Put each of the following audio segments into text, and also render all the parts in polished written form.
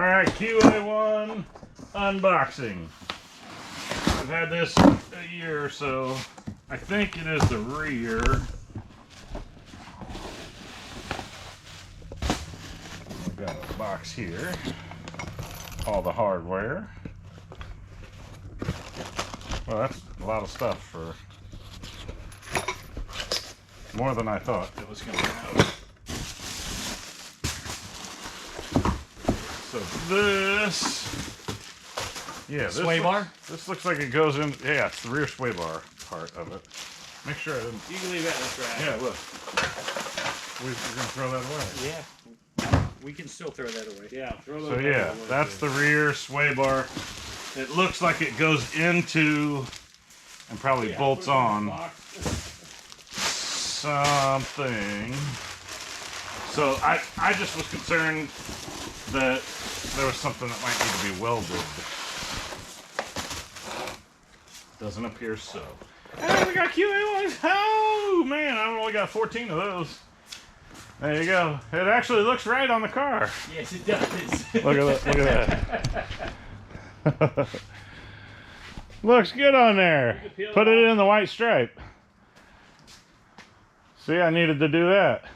Alright, QA1 unboxing. I've had this a year or so. I think it is the rear. We've got a box here. All the hardware. Well, that's a lot of stuff for more than I thought it was going to have. So this, yeah, sway bar? This looks like it goes in, yeah, it's the rear sway bar part of it. Make sure I didn't. You can leave that in the trash. Yeah, look. We're going to throw that away. Yeah. We can still throw that away. Yeah, throw those So yeah, that's the rear sway bar. It looks like it goes into and probably bolts on something. So I just was concerned that there was something that might need to be welded. Doesn't appear so. And we got QA1s. Oh man, I've only got 14 of those. There you go. It actually looks right on the car. Yes, it does. Look at that. Look at that. Looks good on there. Put it in the white stripe. See, I needed to do that.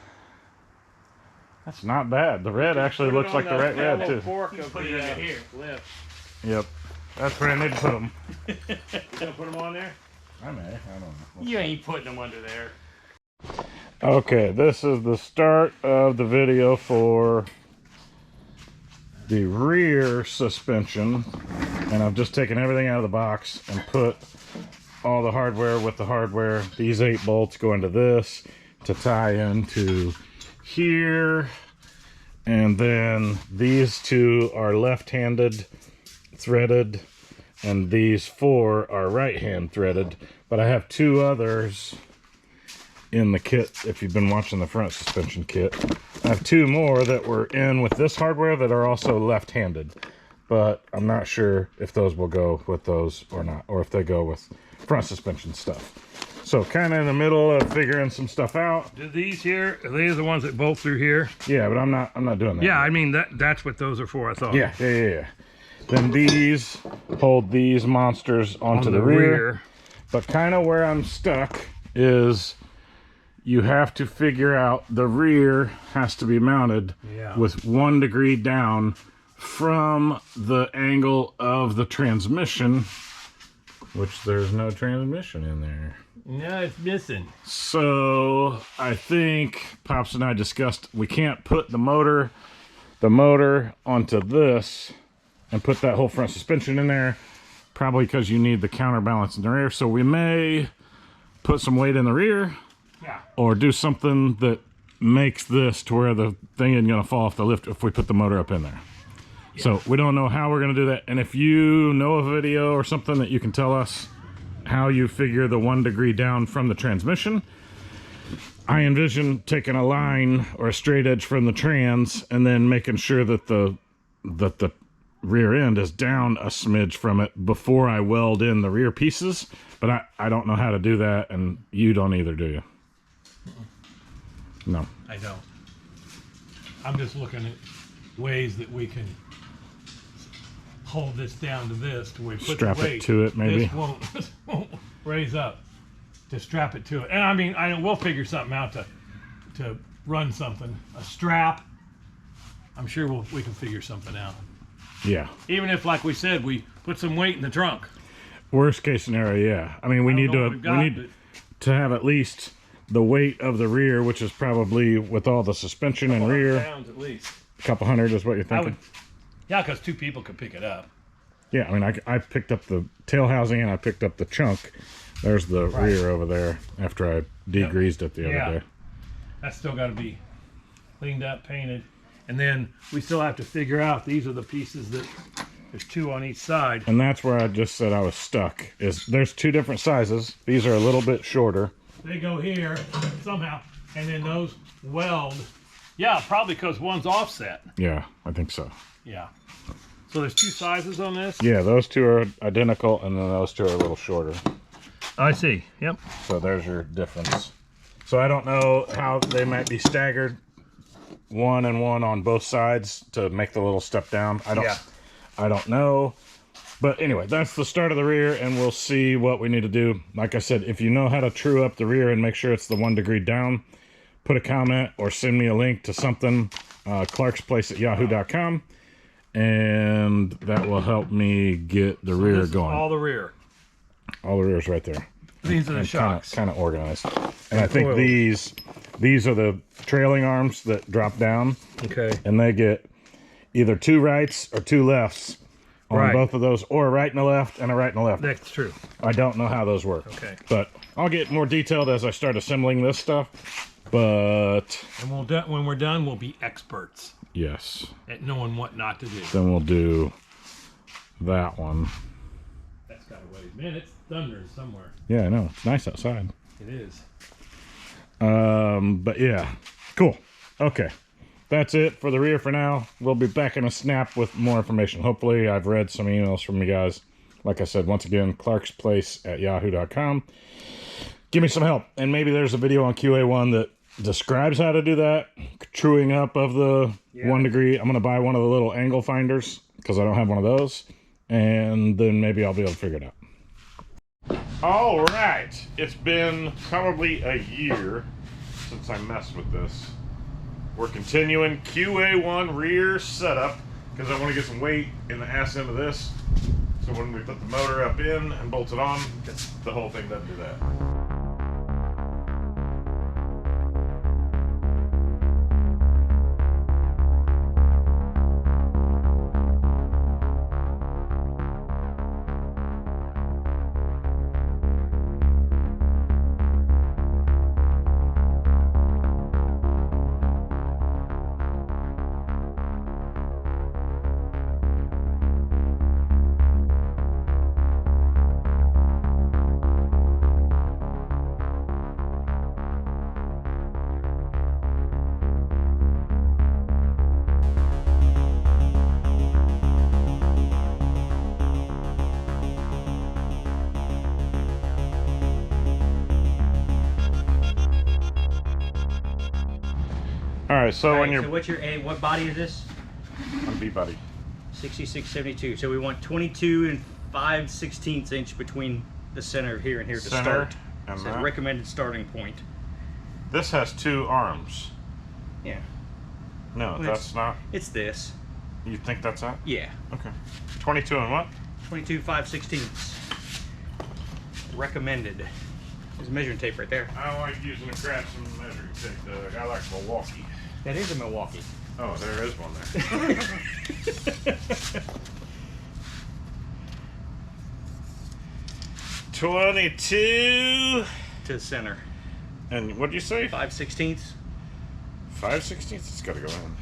That's not bad. The red actually looks like the right red too. Put it in here. Left. Yep. That's where I need to put them. You gonna put them on there? I may. I don't know. You ain't putting them under there. Okay, this is the start of the video for the rear suspension, and I've just taken everything out of the box and put all the hardware with the hardware. These 8 bolts go into this to tie into here, and then these 2 are left-handed threaded, and these 4 are right-hand threaded, but I have 2 others in the kit. If you've been watching the front suspension kit, I have 2 more that were in with this hardware that are also left-handed, but I'm not sure if those will go with those or not, or if they go with front suspension stuff. So kind of in the middle of figuring some stuff out. Do these here, are these the ones that bolt through here? Yeah, but I'm not doing that. Yeah, yet. I mean that's what those are for, I thought. Yeah. Then these hold these monsters onto the rear. But kind of where I'm stuck is you have to figure out the rear has to be mounted with 1 degree down from the angle of the transmission, which there's no transmission in there. No, it's missing. So I think Pops and I discussed we can't put the motor onto this and put that whole front suspension in there, probably because you need the counterbalance in the rear. So we may put some weight in the rear, or do something that makes this to where the thing isn't going to fall off the lift if we put the motor up in there. Yeah. So we don't know how we're going to do that. And if you know a video or something that you can tell us how you figure the 1 degree down from the transmission, I envision taking a line or a straight edge from the trans and then making sure that the rear end is down a smidge from it before I weld in the rear pieces. But I don't know how to do that, and you don't either, do you? No. I don't. I'm just looking at ways that we can hold this down to this to where we put strap the weight. it to it, maybe. This won't raise up to strap it to it. And I mean, we'll figure something out to run something. A strap. I'm sure we can figure something out. Yeah. Even if, like we said, we put some weight in the trunk. Worst case scenario, yeah. I mean, we need to have at least the weight of the rear, which is probably with all the suspension and rear. Pounds at least. A couple hundred is what you're thinking? Yeah, because 2 people could pick it up. Yeah, I mean, I picked up the tail housing and I picked up the chunk. There's the rear over there after I degreased it the other day. That's still got to be cleaned up, painted. And then we still have to figure out, these are the pieces that, there's 2 on each side. And that's where I just said I was stuck, is there's 2 different sizes. These are a little bit shorter. They go here somehow, and then those weld. Yeah, probably because one's offset. Yeah, I think so. Yeah. So there's 2 sizes on this? Yeah, those 2 are identical, and then those 2 are a little shorter. I see, yep. So there's your difference. So I don't know how they might be staggered. one and one on both sides to make the little step down. Yeah. I don't know. But anyway, that's the start of the rear, and we'll see what we need to do. Like I said, if you know how to true up the rear and make sure it's the 1 degree down, put a comment or send me a link to something, clarksplace@yahoo.com, and that will help me get the rear This is going. all the rear. All the rear's right there. These are the shocks. Kind of organized. And I think Coiled. these are the trailing arms that drop down, Okay. and they get either 2 rights or 2 lefts on Right. both of those, or a right and a left and a right and a left. That's true. I don't know how those work. Okay. But I'll get more detailed as I start assembling this stuff. But And when we're done, we'll be experts yes, at knowing what not to do. then we'll do that one. That's got a ways. Man, it's thunder somewhere. Yeah, I know. It's nice outside. It is. But yeah, cool. Okay. That's it for the rear for now. We'll be back in a snap with more information. Hopefully, I've read some emails from you guys. Like I said, once again, clarksplace@yahoo.com. Give me some help. And maybe there's a video on QA1 that describes how to do that. Truing up of the 1 degree. I'm going to buy one of the little angle finders because I don't have one of those. And then maybe I'll be able to figure it out. All right. It's been probably a year since I messed with this. We're continuing QA1 rear setup because I want to get some weight in the ass end of this. So when we put the motor up in and bolt it on, the whole thing doesn't do that. All right, so when Alright, you're so what's your A? What body is this? on B-Buddy. 6672. So we want 22 and 5/16 inch between the center here and here to Center start. and So that. recommended starting point. This has 2 arms. Yeah. No, Well, that's not. It's this. You think that's that? Yeah. Okay. 22 and what? 22 5/16. Recommended. There's measuring tape right there. I like using a Craftsman measuring tape. I like Milwaukee. That is a Milwaukee. Oh, there is one there. 22. To the center. And what did you say? 5/16. 5/16? It's got to go in.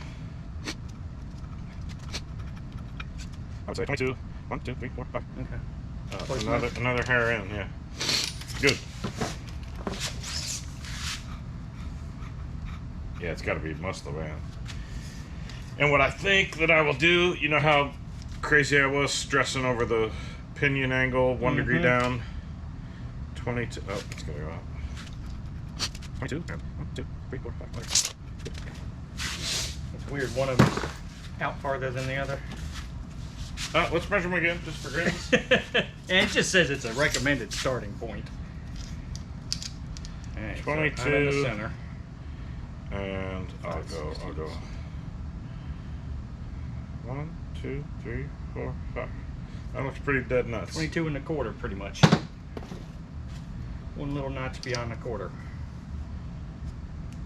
I would say 22. 1, 2, 3, 4, 5. Okay. Another hair in, yeah. Good. Yeah, it's got to be most of the way in. And what I think that I will do, you know how crazy I was stressing over the pinion angle, 1 degree down. 22. Oh, it's going to go up. 22. 1, 2, 3, 4, 5. It's weird. One of them's out farther than the other. Let's measure them again, just for grins. And it just says it's a recommended starting point. All right, 22. So I'm in the center. And I'll go. 1, 2, 3, 4, 5. That looks pretty dead nuts. 22 and a quarter, pretty much. One little notch beyond a quarter.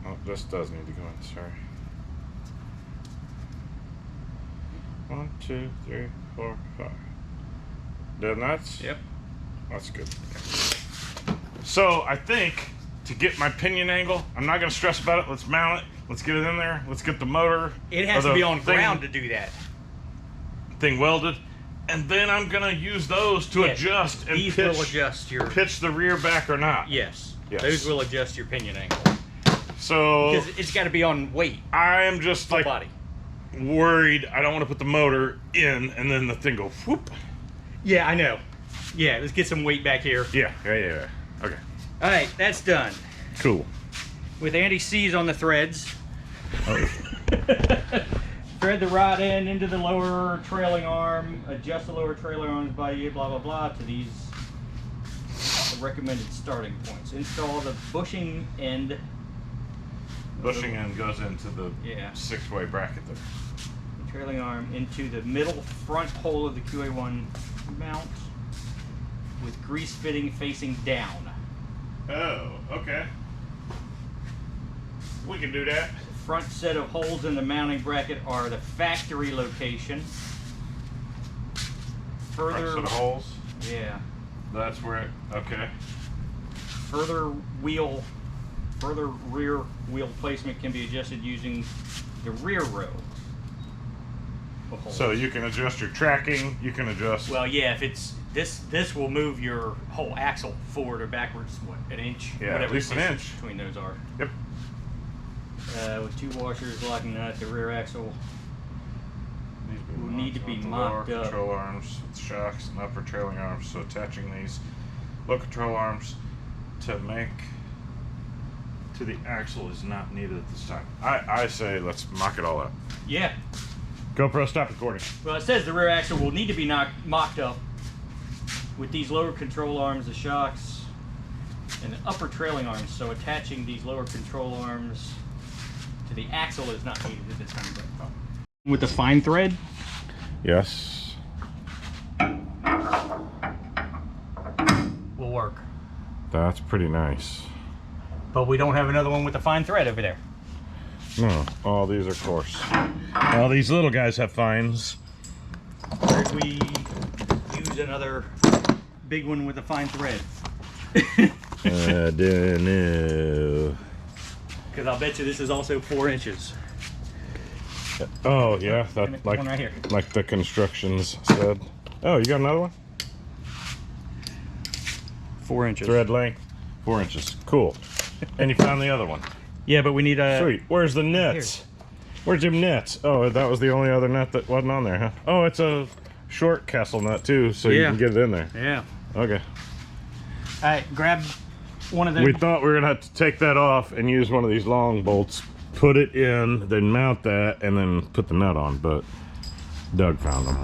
Oh, this does need to go in, sorry. 1, 2, 3, 4, 5. Dead nuts? Yep. That's good. So I think to get my pinion angle, I'm not going to stress about it. Let's mount it. Let's get it in there. Let's get the motor. It has or to the be on thing- ground to do that. Thing welded. And then I'm going to use those to Yes. adjust and These will adjust your. pitch the rear back or not. Yes. Yes. Those will adjust your pinion angle. So Because it's got to be on weight. I am just Full like body. worried. I don't want to put the motor in and then the thing go whoop. Yeah, I know. Yeah, let's get some weight back here. Yeah. Okay. All right, that's done. Cool. With anti-seize on the threads. Oh. Thread the rod end into the lower trailing arm, adjust the lower trailing arm's body, blah blah blah, to these recommended starting points. Install the bushing end. Bushing end goes into the Yeah. 6-way bracket there. Trailing arm into the middle front hole of the QA1 mount with grease fitting facing down. Oh, okay. We can do that. The front set of holes in the mounting bracket are the factory location. Front Further, set of holes. yeah. That's where it, okay. Further rear wheel placement can be adjusted using the rear row of holes. So you can adjust your tracking, you can adjust. Well, yeah, if it's this will move your whole axle forward or backwards, what, an inch? Yeah, whatever at least the an distance inch. between those are. Yep. With 2 washers, locking nut, the rear axle These will need to be onto the mocked lower up. control arms with shocks and upper trailing arms. So attaching these low control arms to the axle is not needed at this time. I say let's mock it all up. Yeah. GoPro, stop recording. Well, it says the rear axle will need to be mocked up with these lower control arms, the shocks, and the upper trailing arms. So attaching these lower control arms to the axle is not needed at this time. With the fine thread? Yes. Will work. That's pretty nice. But we don't have another one with the fine thread over there. No, all these are coarse. All these little guys have fines. Where if we use another big one with a fine thread? I don't know. Because I'll bet you this is also 4 inches. Oh yeah, that One like right here. like the constructions said. Oh, you got another one? 4 inches. Thread length, 4 inches. Cool. And you found the other one. Yeah, but we need a... Sweet. Where's the nets? Where's your nets? Oh, that was the only other net that wasn't on there, huh? Oh, it's a short Kessel nut too, so you Yeah. can get it in there. Yeah. Okay. Alright, grab one of them. We thought we were gonna have to take that off and use one of these long bolts, put it in, then mount that, and then put the nut on, but Doug found them.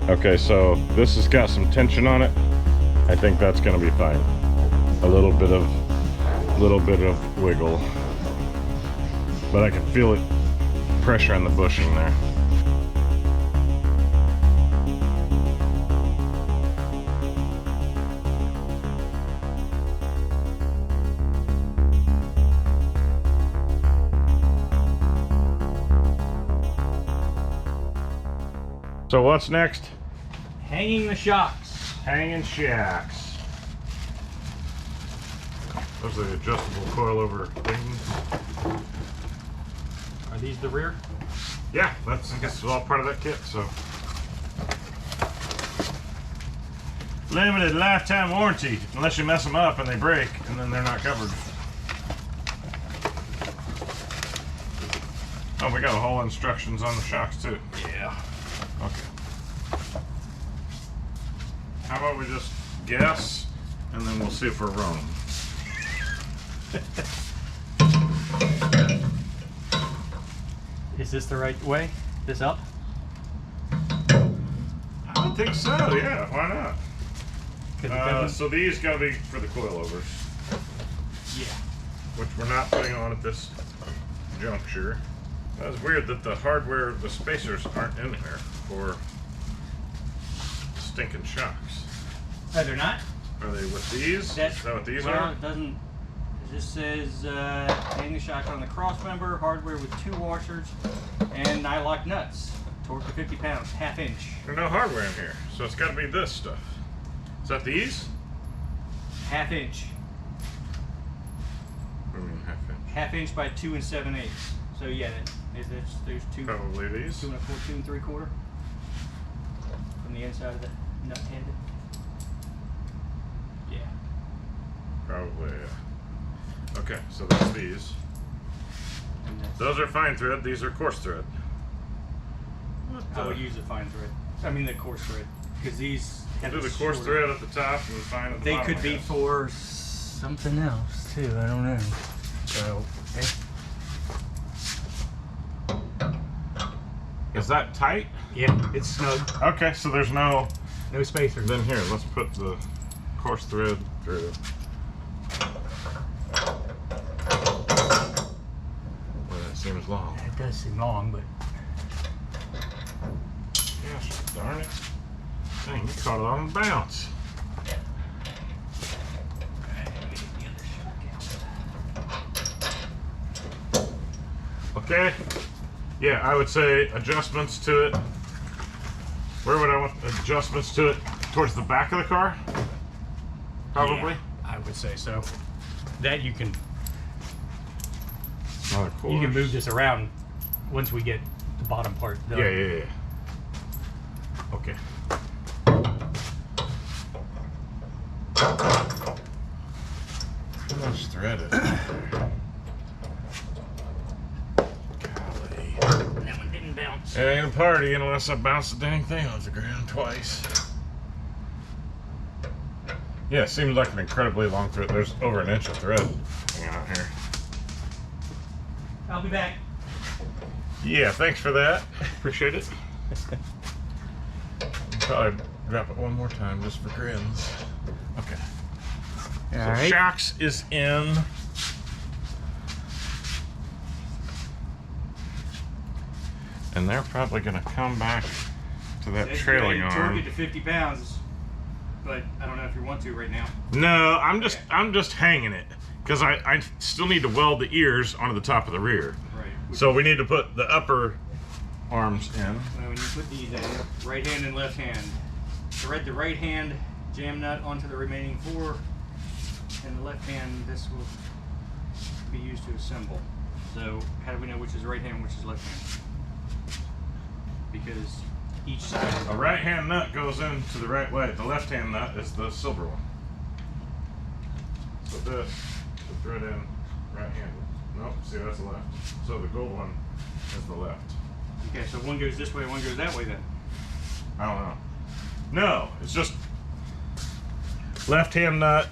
Okay, so this has got some tension on it. I think that's gonna be fine. A little bit of wiggle, but I can feel it pressure on the bushing there. So what's next? Hanging the shocks. Hanging shacks. Those are the adjustable coilover things. Are these the rear? Yeah, that's all part of that kit, so. Limited lifetime warranty, unless you mess them up and they break, and then they're not covered. Oh, we got whole instructions on the shocks too. Yeah. Okay. How about we just guess, and then we'll see if we're wrong. Is this the right way? This up? I would think so, yeah, why not? 'Cause it doesn't- So these gotta be for the coilovers, yeah. which we're not putting on at this juncture. That's weird that the hardware, the spacers aren't in here for stinking shocks. Oh, they're not? Are they with these? Is that what these well, are? it doesn't. It just says hang the shock on the cross member, hardware with 2 washers, and nylock nuts. Torque to 50 pounds, 1/2 inch. There's no hardware in here, so it's gotta be this stuff. Is that these? 1/2 inch. What do you mean 1/2 inch? 1/2 inch by 2 7/8. So yeah, there's 2. Probably these. 2 1/4, 2 3/4 from the inside of the nut head. Yeah. Probably, yeah. Okay, so that's these. And that's, Those are fine thread, these are coarse thread. I would use the fine thread. I mean the coarse thread, because these have do the coarse thread at the top and the fine at the They bottom. could be for something else too. I don't know. So, Is that tight? yeah, it's snug. Okay, so there's no. No spacers. Then here, let's put the coarse thread through. Well, that seems long. It does seem long, but Gosh, darn it. Dang, you caught it on the bounce. Okay. Yeah, I would say adjustments to it. Where would I want adjustments to it? Towards the back of the car? Probably. yeah, I would say so. That you can Of course. you can move this around once we get the bottom part done. Yeah. Okay. How much thread is there? Golly. That one didn't bounce. It ain't a party unless I bounce the dang thing off the ground twice. Yeah, it seems like an incredibly long thread. There's over an inch of thread hanging out here. I'll be back. Yeah, thanks for that. Appreciate it. Probably drop it one more time just for grins. Okay. All So right. shocks is in. And they're probably going to come back to that trailing Torque arm. it to 50 pounds, but I don't know if you want to right now. No, I'm just hanging it because I still need to weld the ears onto the top of the rear. Right. So we need to put the upper arms in. When you put these in, right hand and left hand, thread the right hand jam nut onto the remaining 4, and the left hand, this will be used to assemble. So how do we know which is right hand, which is left hand? Because each side is A right hand nut goes into the right way. The left hand nut is the silver one. So this, the thread in right handed. Nope, see that's the left. So the gold one is the left. Okay, so one goes this way, one goes that way then. I don't know. No, it's just left hand nut,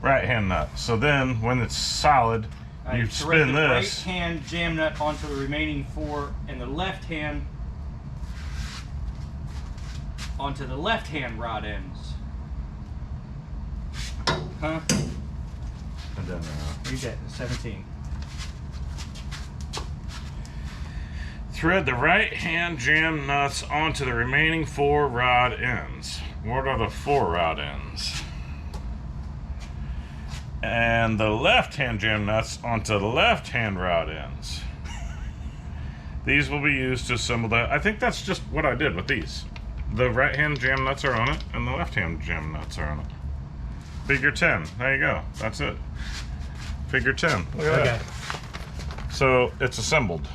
right hand nut. So then when it's solid, you Thread spin the this. right hand jam nut onto the remaining 4, and the left hand onto the left hand rod ends. Huh? And then Read that. 17. thread the right hand jam nuts onto the remaining 4 rod ends. What are the 4 rod ends? And the left hand jam nuts onto the left hand rod ends. These will be used to assemble that. I think that's just what I did with these. The right hand jam nuts are on it, and the left hand jam nuts are on it. Figure 10. There you go. That's it. Figure 10. Look at that. So it's assembled.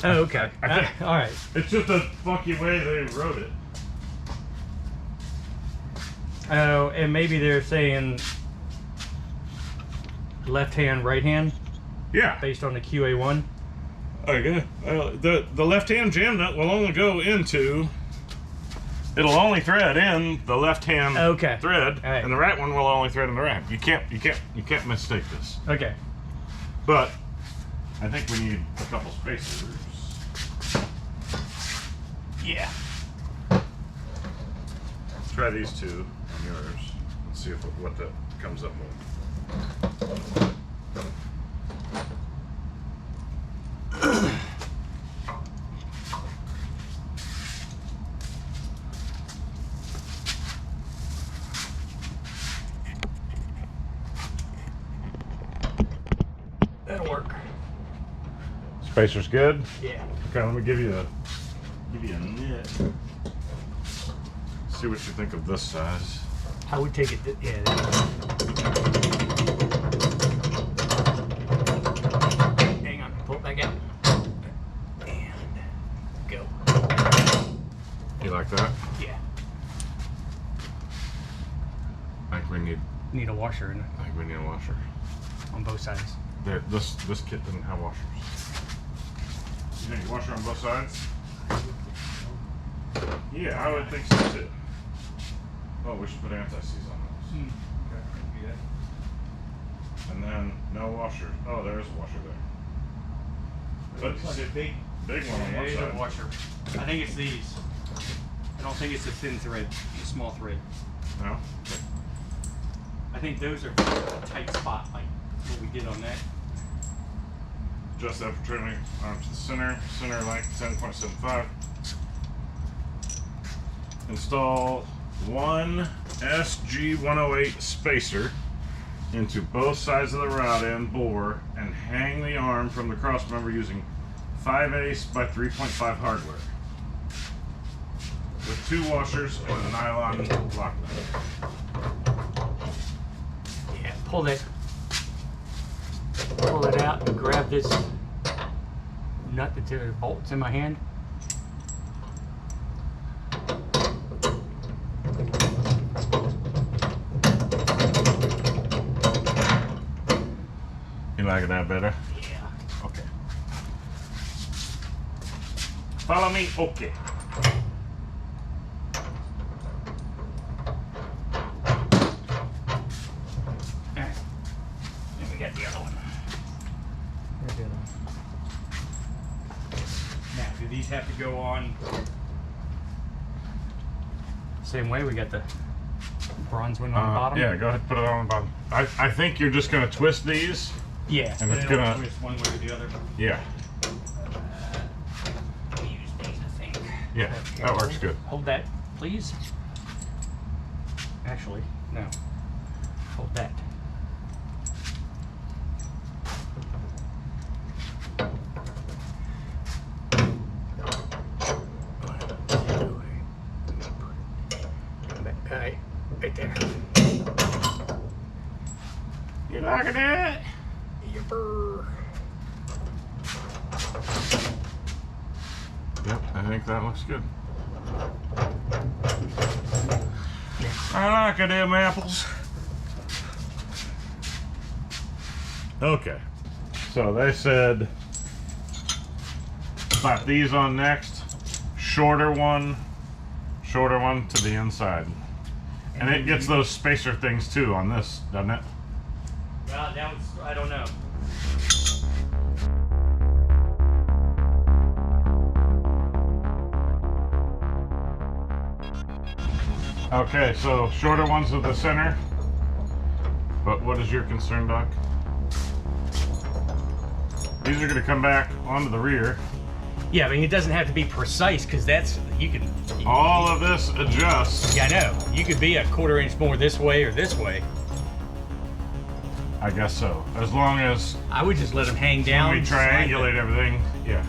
Oh, okay. I think- All right. It's just a funky way they wrote it. Oh, and maybe they're saying left hand, right hand, Yeah. based on the QA1. Okay. The left hand jam nut will only go into. It'll only thread in the left hand Okay. thread, All right. and the right one will only thread in the right. You can't mistake this. Okay. But I think we need a couple spacers. Yeah. Try these two on yours. Let's see what that comes up with. That'll work. Spacer's good. Yeah. Okay, let me give you a nit. See what you think of this size. I would take it. Yeah. Hang on. Pull it back out. And go. You like that? Yeah. I think we need. Need a washer in it I think we need a washer. on both sides. This kit doesn't have washers. You need a washer on both sides? Yeah, I would think so too. Oh, we should put anti-seize on those. Okay, And then no washer. Oh, there is a washer there. But looks like a big one on one side. washer. I think it's these. I don't think it's the thin thread, the small thread. No? I think those are a tight spot, like what we did on that. Just that for trimming arm to the center. Center length 10.75. Install one SG108 spacer into both sides of the rod end bore and hang the arm from the cross member using 5/8 by 3.5 hardware with 2 washers and a nylon lock nut. Yeah, pull it out and grab this nut that's in the bolts in my hand. You liking that better? Yeah. Okay. Follow me? Okay. Alright. And we got the other one. There's the other one. Now, do these have to go on same way? We got the bronze one on the bottom? Yeah, go ahead and put it on the bottom. I think you're just going to twist these. Yeah. And it's they don't gonna- twist one way or the other. Yeah. We use these, I think. Yeah, that works good. Hold that, please. Actually, no. Hold that. Right there. You liking that? Yipper. Yep, I think that looks good. I like it, them apples. Okay, so they said slap these on next, shorter one to the inside. And it gets those spacer things too on this, doesn't it? Well, that was, I don't know. Okay, so shorter ones to the center. But what is your concern, Doc? These are going to come back onto the rear. Yeah, I mean, it doesn't have to be precise because that's, you can. All of this adjusts. Yeah, I know. You could be a 1/4 inch more this way or this way. I guess so. As long as I would just let them hang down. we triangulate everything. Yeah.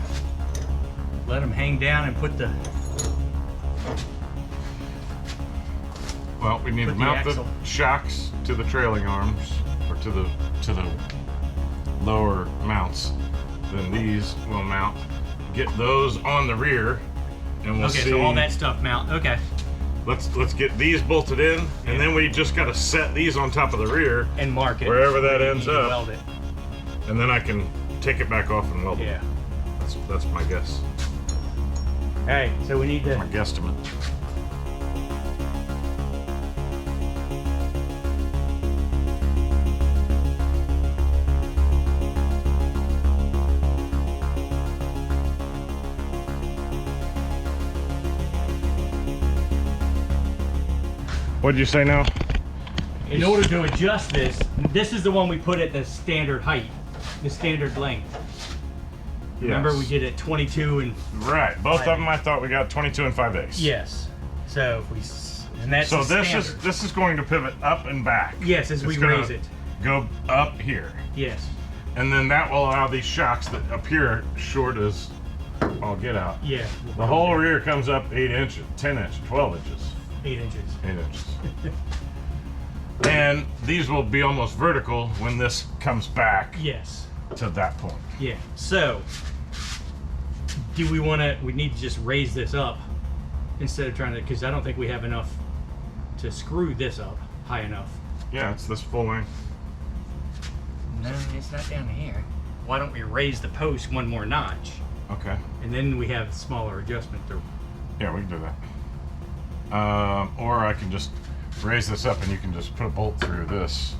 Let them hang down and put the. Well, we need to Put the mount the axle. shocks to the trailing arms, or to the lower mounts. Then these will mount. Get those on the rear, and we'll Okay, see. so all that stuff mount. Okay. Let's get these bolted in, and then we just got to set these on top of the rear, And mark it. wherever that You ends need to up, Weld it. and then I can take it back off and weld Yeah. it. That's my guess. Alright, so we need My to. guesstimate. What did you say now? In order to adjust this, this is the one we put at the standard height, the standard length. Remember we did it 22 and. Right. Both of them I thought we got 22 and 5/8. Yes. So if we. And that's So the this is going to pivot up and back. Yes, as It's we gonna raise it. Go up here. Yes. And then that will allow these shocks that appear short as all get out. Yeah. The whole rear comes up 8 inches, 10 inches, 12 inches, 8 inches. 8 inches. And these will be almost vertical when this comes back Yes. to that point. Yeah. So, do we want to? We need to just raise this up instead of trying to, because I don't think we have enough to screw this up high enough. Yeah, it's this full length. No, it's not down here. Why don't we raise the post one more notch? Okay. And then we have smaller adjustment through. Yeah, we can do that. Or I can just raise this up and you can just put a bolt through this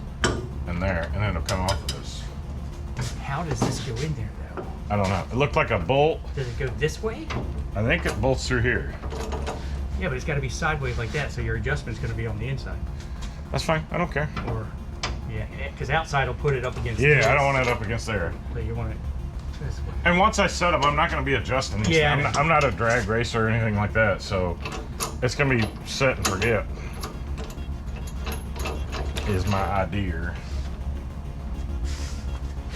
and there, and then it'll come off of this. How does this go in there though? I don't know. It looked like a bolt. Does it go this way? I think it bolts through here. Yeah, but it's got to be sideways like that, so your adjustment's going to be on the inside. That's fine. I don't care. Or, yeah, because outside will put it up against. Yeah, this. I don't want it up against there. So you want it this way. And once I set them, I'm not going to be adjusting these. Yeah, I'm not a drag racer or anything like that, so it's going to be set and forget. Is my idea.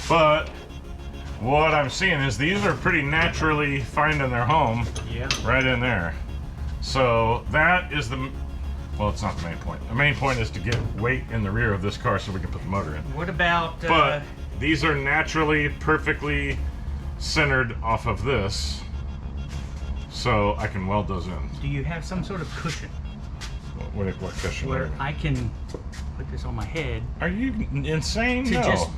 But what I'm seeing is these are pretty naturally finding their home Yeah. right in there. So that is the, well, it's not the main point. The main point is to get weight in the rear of this car so we can put the motor in. What about? But these are naturally perfectly centered off of this, so I can weld those in. Do you have some sort of cushion What cushion? where I can put this on my head Are you insane? to No. just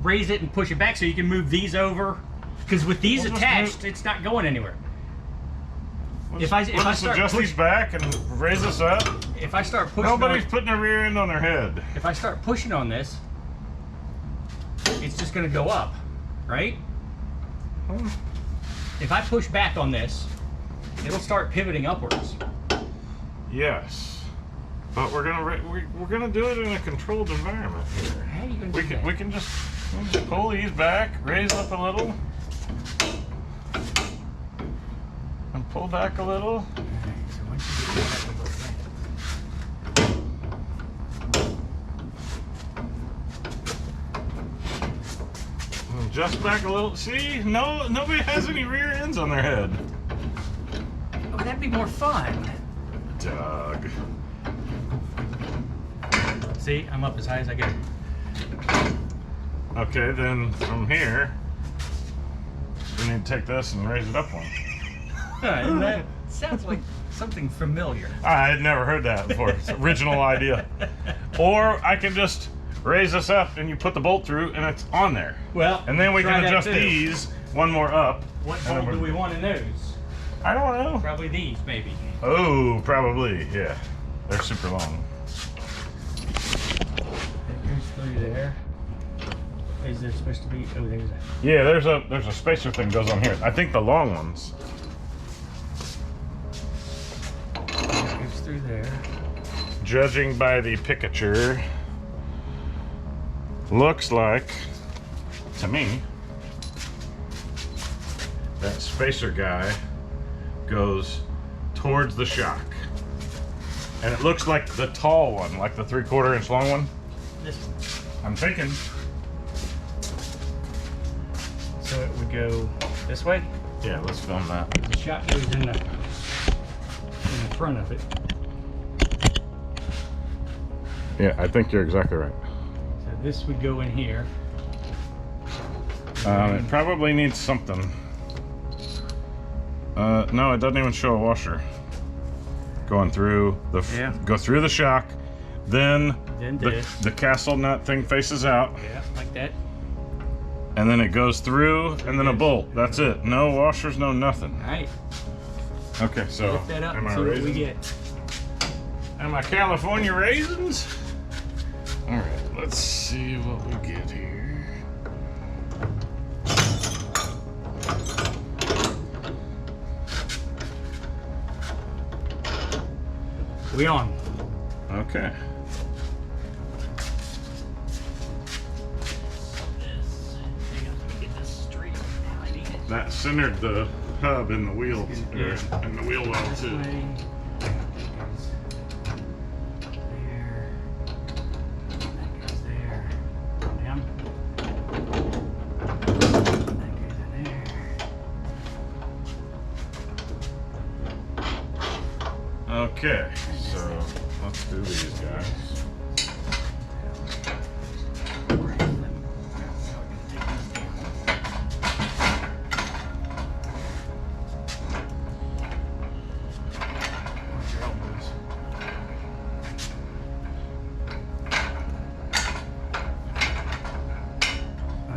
raise it and push it back so you can move these over? Because with these We'll just attached, it's not going anywhere. We'll if I just start adjust these back and raise this up. If I start pushing, Nobody's putting a rear end on their head. if I start pushing on this, it's just going to go up, right? If I push back on this, it'll start pivoting upwards. Yes, but we're gonna do it in a controlled environment here. How are you going to do that? We can just pull these back, raise up a little, and pull back a little. Alright, so once you get that, we'll go back. And just back a little. See, nobody has any rear ends on their head. Oh, that'd be more fun. Doug. See, I'm up as high as I get. Okay, then from here, we need to take this and raise it up one. And that sounds like something familiar. I had never heard that before. It's an original idea. Or I can just raise this up and you put the bolt through and it's on there. Well, And then we try can that adjust too. these one more up. What and then bolt do we want in those? I don't know. Probably these, maybe. Oh, probably, yeah. They're super long. It goes through there. Is there supposed to be? Oh, there's that. Yeah, there's a spacer thing goes on here. I think the long ones. It goes through there. Judging by the picture, looks like, to me, that spacer guy goes towards the shock. And it looks like the tall one, like the 3/4 inch long one. This one. I'm thinking. So it would go this way. Yeah, let's film that. The shot goes in the front of it. Yeah, I think you're exactly right. So this would go in here. It probably needs something. No, it doesn't even show a washer. Going through the Yeah. go through the shock, then Then the castle nut thing faces out, Yeah, like that. and then it goes through, and then a bolt. That's it. No washers, no nothing. All right. Okay, so Lift that up am and I see what we raising? get. Am I California raisins? All right, let's see what we get here. We on. Okay. This. Hang on, let me get this straight. I need it. That centered the hub in the wheel, Yeah. and the wheel well This too. way. There. That goes there. Down. That goes in there. Okay, so let's do these guys.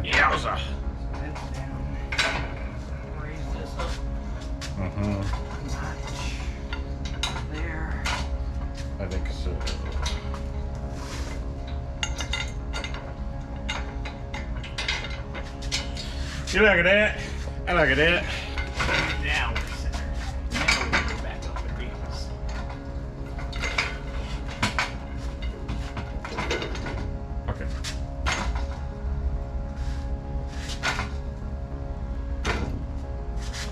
Yowza! That's down. Raise this There. I think so. You look at that. I look at that. Now we're centered. Now we can go back up and these. Okay.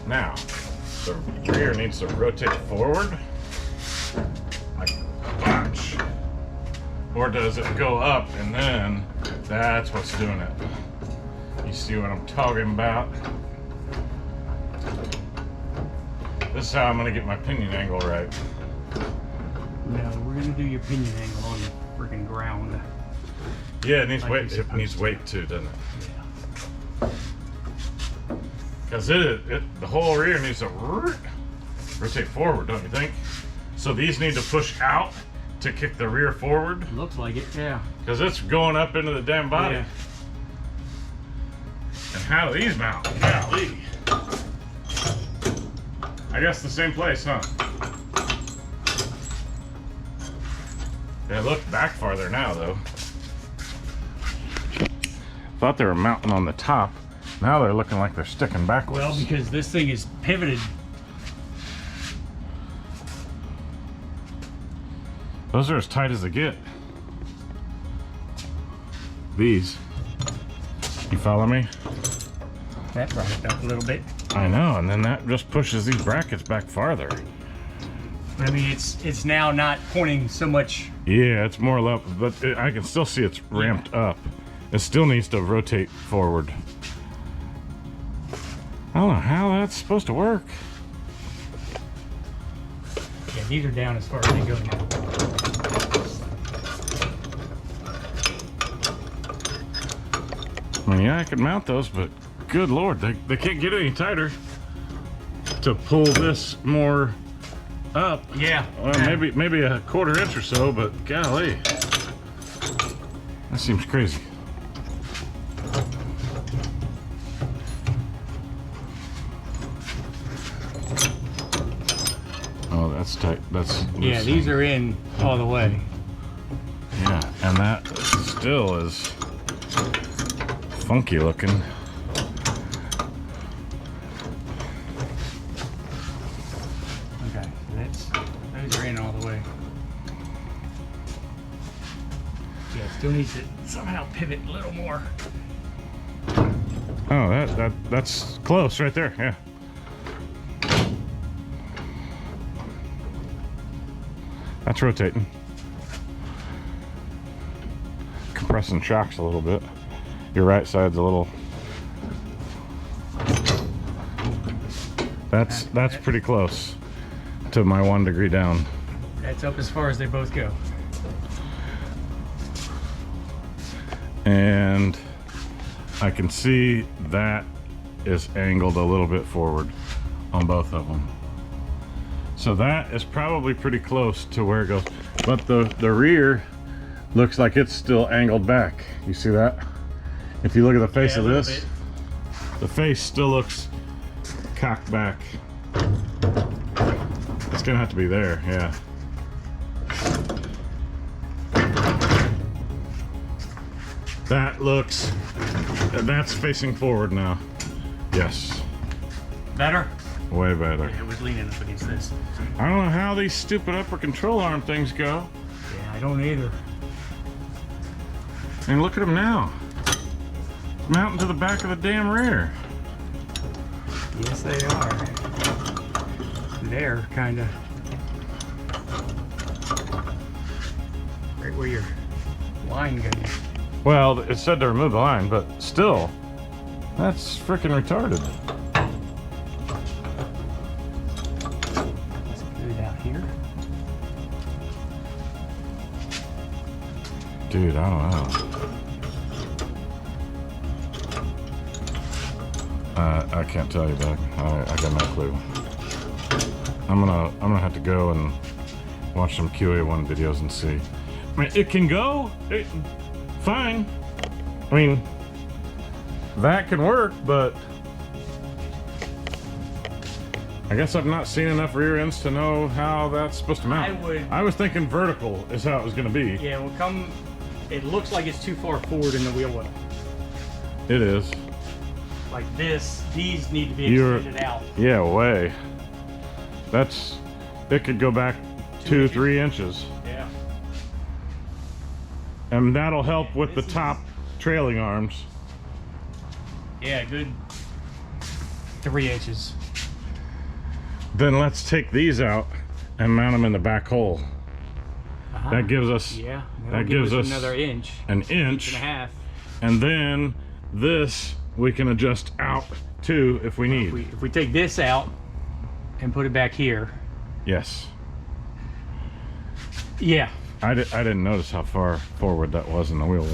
Now, the rear needs to rotate forward like a bunch. Or does it go up and then that's what's doing it? You see what I'm talking about? This is how I'm gonna get my pinion angle right. No, we're gonna do your pinion angle on the freaking ground. Yeah, it needs Like weight. you're It needs supposed weight too, doesn't it? Because the whole rear needs to rotate forward, don't you think? So these need to push out to kick the rear forward. Looks like it, yeah. Because it's going up into the damn body. Yeah. And how do these mount? Golly. I guess the same place, huh? They look back farther now, though. Thought they were mounting on the top. Now they're looking like they're sticking backwards. Well, because this thing is pivoted. Those are as tight as they get. These. You follow me? That brought it up a little bit. I know, and then that just pushes these brackets back farther. I mean, it's now not pointing so much. Yeah, it's more level, but I can still see it's ramped up. It still needs to rotate forward. I don't know how that's supposed to work. Yeah, these are down as far as they go now. I mean, yeah, I could mount those, but good lord, they can't get any tighter to pull this more up. Yeah. Well, maybe a quarter inch or so, but golly, that seems crazy. Oh, that's tight. That's loose. Yeah, these are in all the way. Yeah, and that still is funky looking. Okay, those are in all the way. Yeah, it still needs to somehow pivot a little more. Oh, that's close right there. Yeah. That's rotating. Compressing shocks a little bit. Your right side's a little. That's pretty close to my 1 degree down. That's up as far as they both go. And I can see that is angled a little bit forward on both of them. So that is probably pretty close to where it goes. But the rear looks like it's still angled back. You see that? If you look at the face of this, the face still looks cocked back. It's gonna have to be there, yeah. That's facing forward now. Yes. Better? Way better. Yeah, it was leaning up against this. I don't know how these stupid upper control arm things go. Yeah, I don't either. And look at them now. Mounting to the back of the damn rear. Yes, they are. They're kind of right where your line goes. Well, it said to remove the line, but still, that's freaking retarded. Let's put it out here. Dude, I don't know. I can't tell you, Doug. I got no clue. I'm gonna have to go and watch some QA1 videos and see. I mean, it can go. Fine. I mean, that can work, but I guess I've not seen enough rear ends to know how that's supposed to mount. I was thinking vertical is how it was going to be. Yeah, it looks like it's too far forward in the wheel well. It is. Like this, these need to be extended out. Yeah, way. It could go back 2-3 inches. Yeah. And that'll help with the top trailing arms. Yeah, good 3 inches. Then let's take these out and mount them in the back hole. That gives us that gives us another inch. An inch and a half. And then this we can adjust out too if we need. If we take this out and put it back here. Yes. Yeah. I didn't notice how far forward that was in the wheel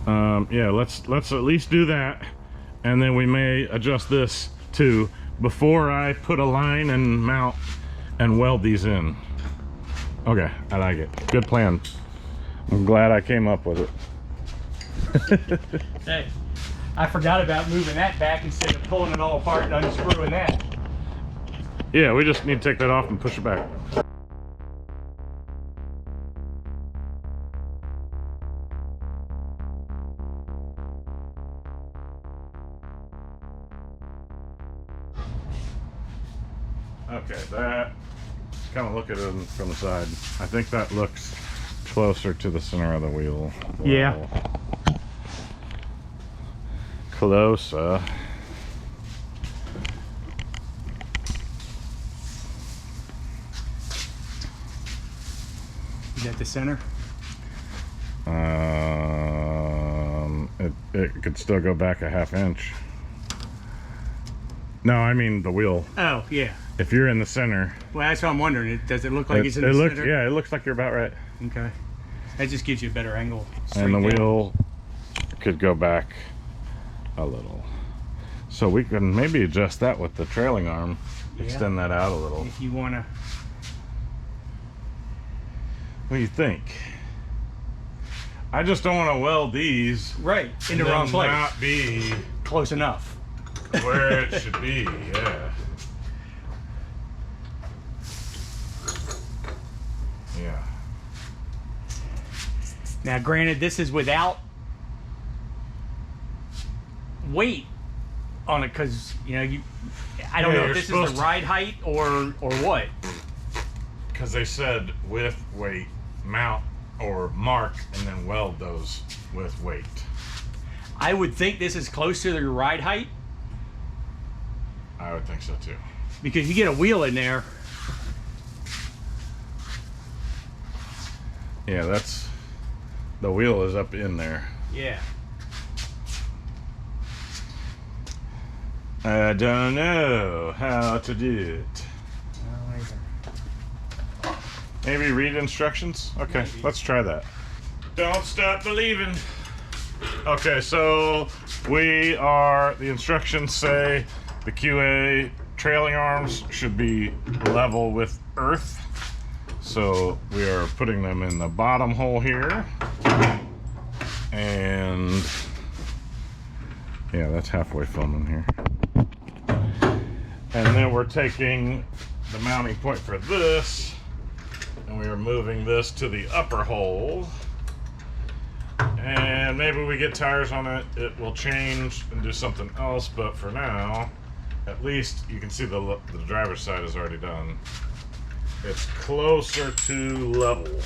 well. Yeah, let's at least do that, and then we may adjust this too before I put a line and mount and weld these in. Okay, I like it. Good plan. I'm glad I came up with it. Hey, I forgot about moving that back instead of pulling it all apart and unscrewing that. Yeah, we just need to take that off and push it back. Okay, that, kind of look at it from the side. I think that looks closer to the center of the wheel. Yeah. Closer. Is that the center? It could still go back a ½ inch. No, I mean the wheel. Oh, yeah. If you're in the center. Well, that's what I'm wondering. Does it look like it's in the center? Yeah, it looks like you're about right. Okay. That just gives you a better angle. And the wheel could go back a little. So we can maybe adjust that with the trailing arm. Yeah. Extend that out a little. If you want to. What do you think? I just don't want to weld these right in the wrong place. Not be close enough where it should be. Yeah. Yeah. Now, granted, this is without weight on it, because I don't know if this is the ride height or what. Because they said with weight, mount or mark, and then weld those with weight. I would think this is close to your ride height. I would think so too. Because you get a wheel in there. Yeah, the wheel is up in there. Yeah. I don't know how to do it. Maybe read instructions? Okay, maybe. Let's try that. Don't stop believing. Okay, so the instructions say the QA trailing arms should be level with earth. So we are putting them in the bottom hole here. And yeah, that's halfway filming here. And then we're taking the mounting point for this, and we are moving this to the upper hole. And maybe we get tires on it, it will change and do something else, but for now, at least you can see the driver's side is already done. It's closer to level.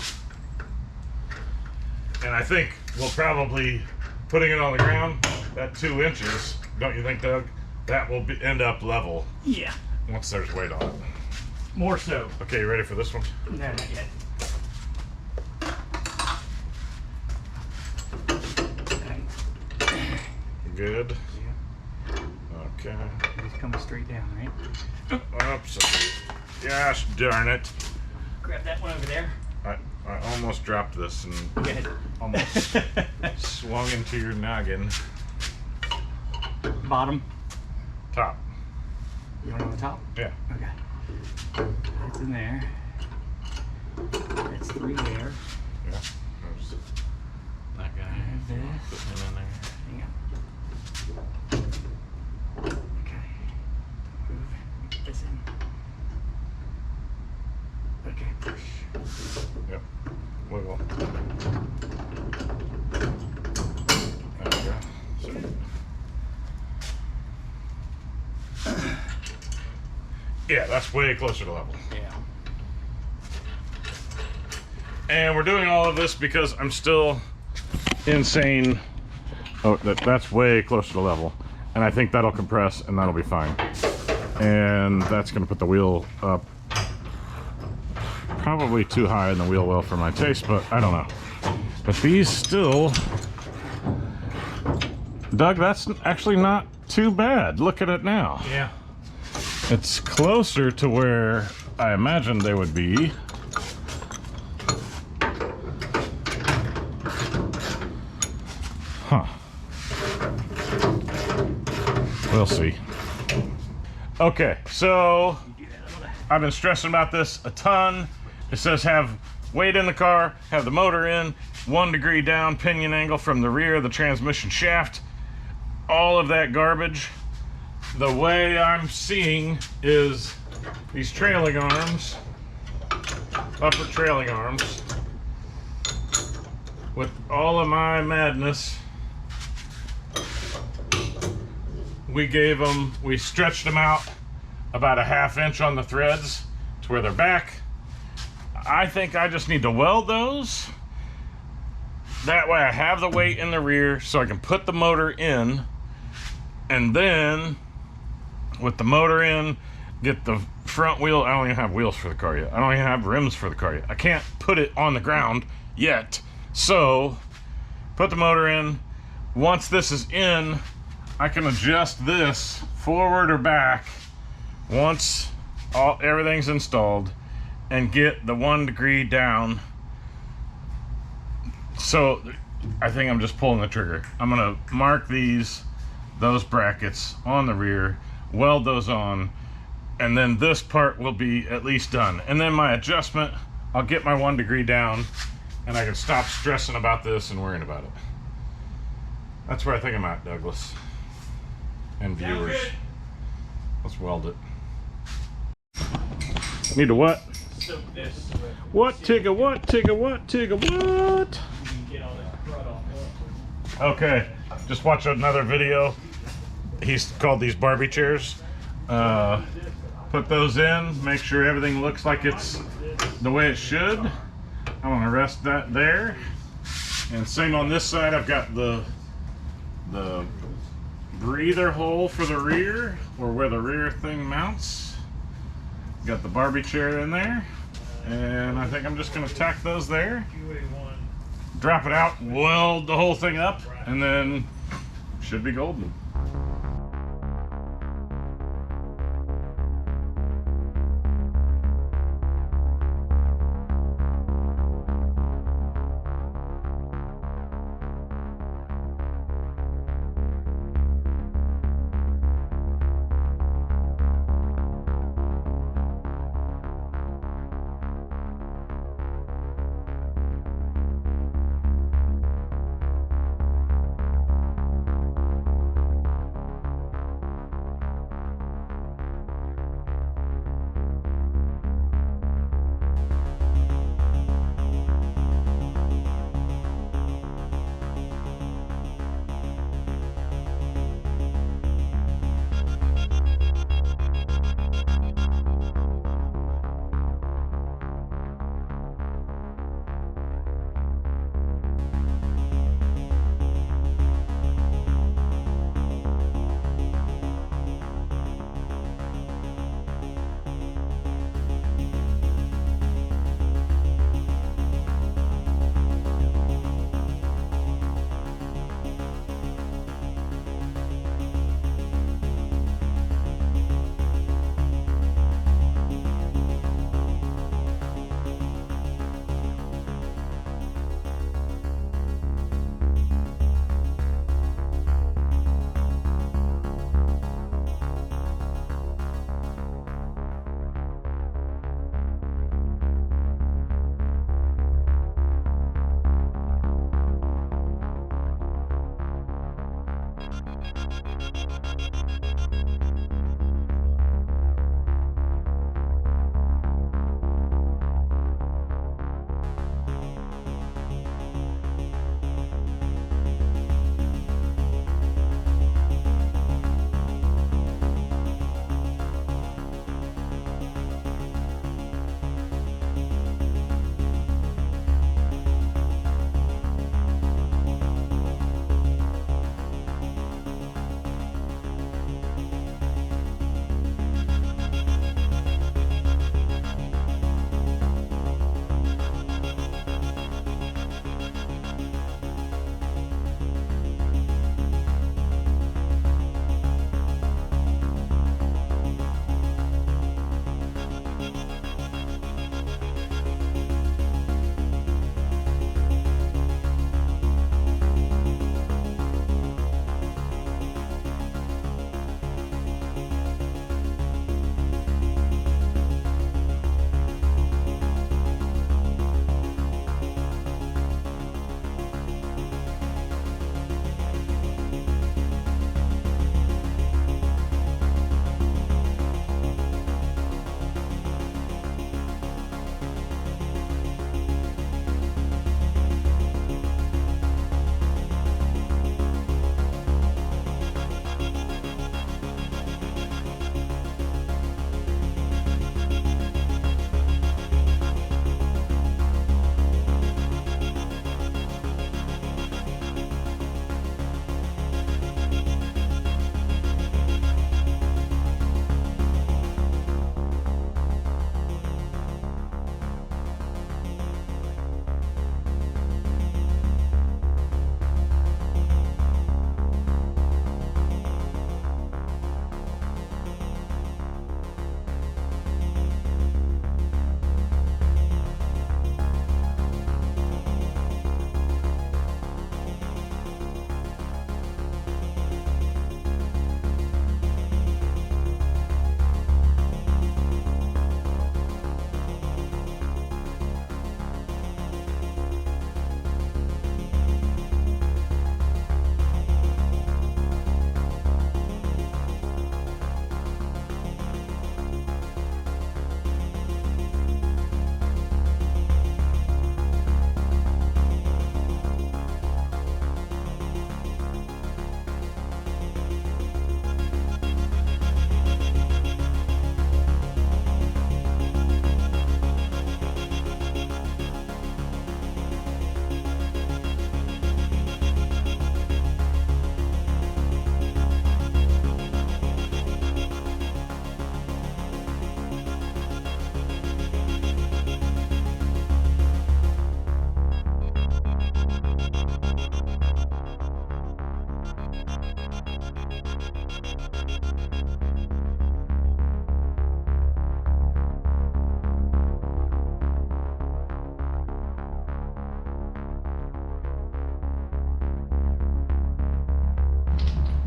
And I think we'll probably, putting it on the ground, that 2 inches, don't you think, Doug? That will end up level. Yeah. Once there's weight on it. More so. Okay, you ready for this one? No, not yet. Good. Yeah. Okay. It's coming straight down, right? Oops. Gosh darn it. Grab that one over there. I almost dropped this and Go ahead. Almost swung into your noggin. Bottom. Top. You want on the top? Yeah. Okay. That's in there. That's 3 there. Yeah. There's that guy. And this. Putting in there. Hang on. Okay. Move. Yeah, that's way closer to level. Yeah. And we're doing all of this because I'm still insane. Oh, that's way closer to level. And I think that'll compress and that'll be fine. And that's gonna put the wheel up probably too high in the wheel well for my taste, but I don't know. But these still, Doug, that's actually not too bad. Look at it now. Yeah. It's closer to where I imagined they would be. Huh. We'll see. Okay, so I've been stressing about this a ton. It says have weight in the car, have the motor in, 1 degree down pinion angle from the rear of the transmission shaft. All of that garbage. The way I'm seeing is these trailing arms, upper trailing arms, with all of my madness, we stretched them out about a 1/2 inch on the threads to where they're back. I think I just need to weld those. That way I have the weight in the rear so I can put the motor in, and then with the motor in, get the front wheel. I don't even have wheels for the car yet. I don't even have rims for the car yet. I can't put it on the ground yet. So put the motor in. Once this is in, I can adjust this forward or back once everything's installed and get the 1 degree down. So I think I'm just pulling the trigger. I'm gonna mark those brackets on the rear, weld those on, and then this part will be at least done. And then my adjustment, I'll get my 1 degree down and I can stop stressing about this and worrying about it. That's where I think I'm at, Douglas. And viewers. Let's weld it. Need to what? Soak this. What? Tigga what? Tigga what? Tigga what? You can get all that crud off. Okay, just watch another video. He's called these Barbie chairs. Put those in, make sure everything looks like it's the way it should. I'm gonna rest that there. And same on this side, I've got the breather hole for the rear, or where the rear thing mounts. Got the Barbie chair in there. And I think I'm just gonna tack those there. QA1. Drop it out, weld the whole thing up, and then should be golden.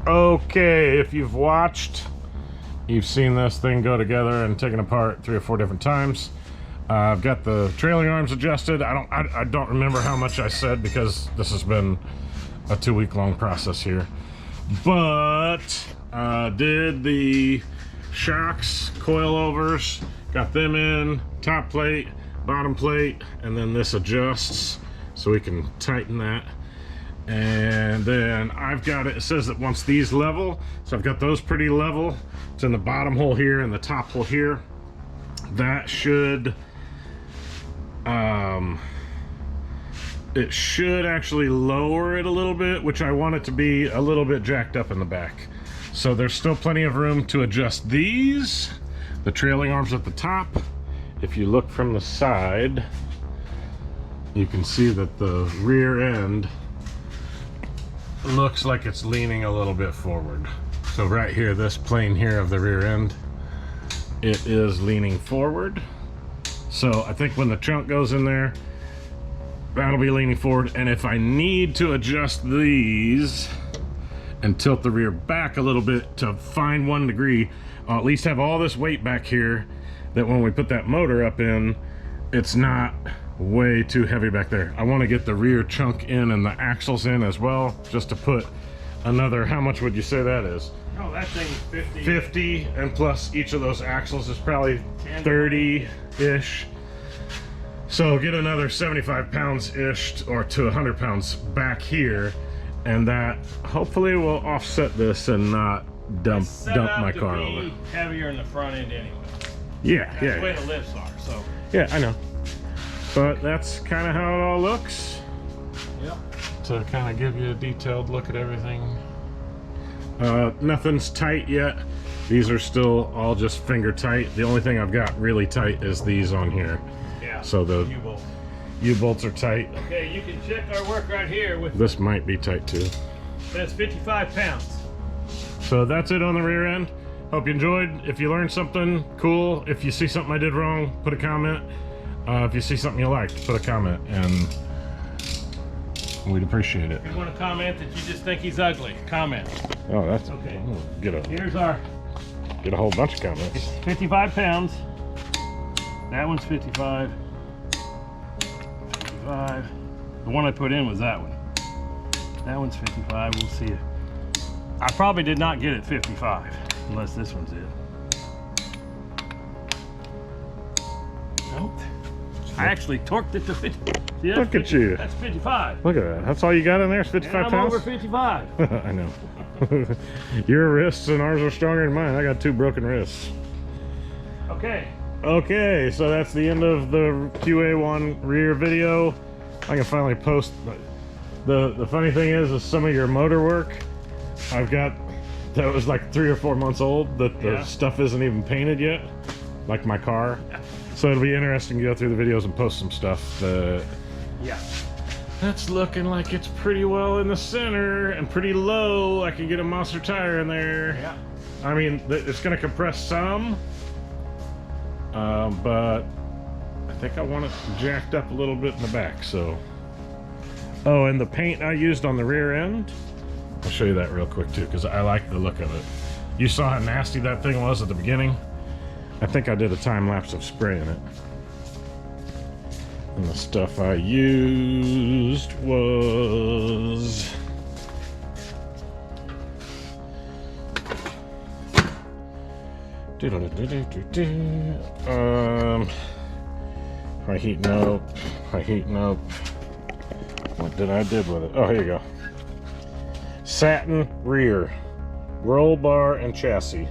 Okay, if you've watched, you've seen this thing go together and taken apart 3 or 4 different times. I've got the trailing arms adjusted. I don't remember how much I said because this has been a 2-week-long process here. But did the shocks, coilovers, got them in, top plate, bottom plate, and then this adjusts so we can tighten that. And then I've got it says that once these level, so I've got those pretty level. It's in the bottom hole here and the top hole here. That should it should actually lower it a little bit, which I want it to be a little bit jacked up in the back. So there's still plenty of room to adjust these, the trailing arms at the top. If you look from the side, you can see that the rear end looks like it's leaning a little bit forward. So right here, this plane here of the rear end, it is leaning forward. So I think when the chunk goes in there, that'll be leaning forward. And if I need to adjust these and tilt the rear back a little bit to find 1 degree, I'll at least have all this weight back here that when we put that motor up in, it's not way too heavy back there. I want to get the rear chunk in and the axles in as well, just to put another, how much would you say that is? Oh, that thing is 50. 50, and plus each of those axles is probably 30-ish. So get another 75 pounds-ish or to 100 pounds back here, and that hopefully will offset this and not dump my car over. Heavier in the front end anyway. Yeah, That's the way the lifts are, so. Yeah, I know. But that's kind of how it all looks. Yep. To kind of give you a detailed look at everything. Nothing's tight yet. These are still all just finger tight. The only thing I've got really tight is these on here. Yeah. So the U-bolts are tight. Okay, you can check our work right here with This might be tight too. that's 55 pounds. So that's it on the rear end. Hope you enjoyed. If you learned something, cool. If you see something I did wrong, put a comment. If you see something you liked, put a comment, and we'd appreciate it. If you want to comment that you just think he's ugly, comment. Oh, that's Okay. Get a whole bunch of comments. 55 pounds. That one's 55. 55. The one I put in was that one. That one's 55. We'll see it. I probably did not get it 55, unless this one's it. Nope. I actually torqued it to 50. See, that's Look at you. That's 55. Look at that. That's all you got in there is 55 And I'm pounds? over 55. I know. Your wrists and ours are stronger than mine. I got 2 broken wrists. Okay. Okay, so that's the end of the QA1 rear video. I can finally post. The funny thing is some of your motor work, I've got, that was like 3 or 4 months old, that the stuff isn't even painted yet, like my car. So it'll be interesting to go through the videos and post some stuff that that's looking like it's pretty well in the center and pretty low. I can get a monster tire in there. Yeah. I mean, it's going to compress some, but I think I want it jacked up a little bit in the back. So, oh, and the paint I used on the rear end, I'll show you that real quick too, because I like the look of it. You saw how nasty that thing was at the beginning. I think I did a time lapse of spraying it. And the stuff I used was high heat nope. What did I did with it? Oh, here you go. Satin rear, roll bar and chassis. I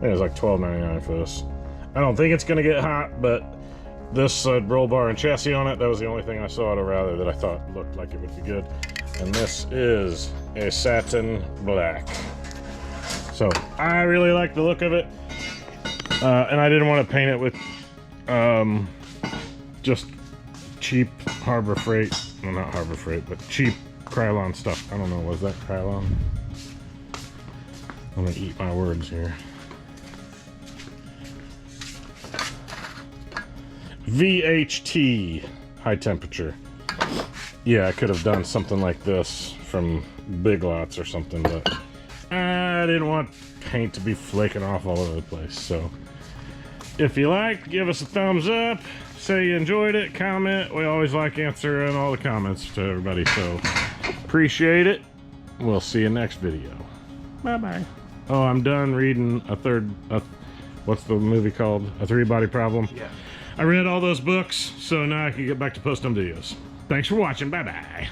think it was like $12.99 for this. I don't think it's gonna get hot, but this roll bar and chassis on it, that was the only thing I saw at a Rather that I thought looked like it would be good. And this is a satin black. So I really like the look of it. And I didn't want to paint it with just cheap Harbor Freight, well, not Harbor Freight, but cheap Krylon stuff. I don't know, was that Krylon? I'm gonna eat my words here. VHT, high temperature. Yeah, I could have done something like this from Big Lots or something, but I didn't want paint to be flaking off all over the place. So if you liked, give us a thumbs up, say you enjoyed it, comment. We always like answering all the comments to everybody, so appreciate it. We'll see you next video. Bye-bye. Oh, I'm done reading what's the movie called? A Three-Body Problem? Yeah. I read all those books, so now I can get back to posting videos. Thanks for watching. Bye-bye.